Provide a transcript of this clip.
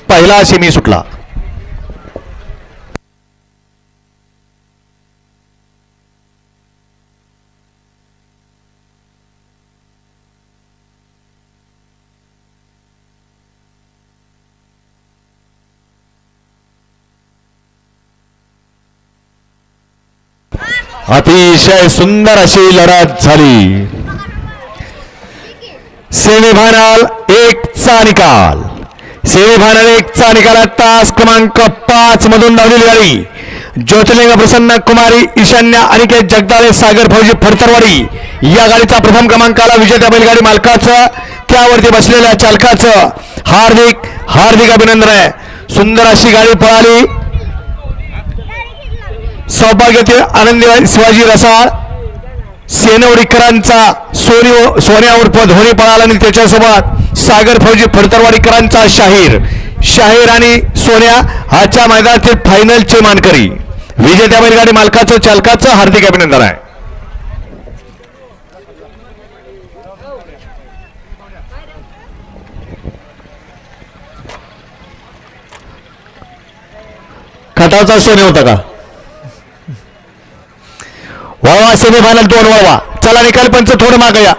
पहिला सेमी सुटला. अतिशय सुंदर अशी लढत झाली. सेमीफायनल 1 चा निकाल. सेमीफायनल 1 चा निकाल. तास क्रमांक 5 मधून धावलेली गाडी ज्योतिर्लिंग प्रसन्न कुमारी ईशान्य अनिकेत जगदाळे सागर फौजी फडतरवाडी या गाडीचा प्रथम क्रमांकाला विजेत्या बैलगाडी मालकाचं त्यावरती बसलेल्या चालकाचं हार्दिक हार्दिक अभिनंदन आहे. सुंदर अशी गाडी पळाली. सौभाग्यातील आनंदी शिवाजी रसाळ सेनवडीकरांचा सोन्या उर्फ धोनी पळाला आणि त्याच्यासोबत सागर फौजी फडतरवाडीकरांचा शाहीर आणि सोन्या आजच्या मैदानातील फायनलचे मानकरी विजेत्या बैलगाडी मालकाचं चालकाचं हार्दिक अभिनंदन आहे. खटावचा सोने होता का? वळवा सेमीफायनल 2 वळवा. चला निकाल पंच थोडं मागे या.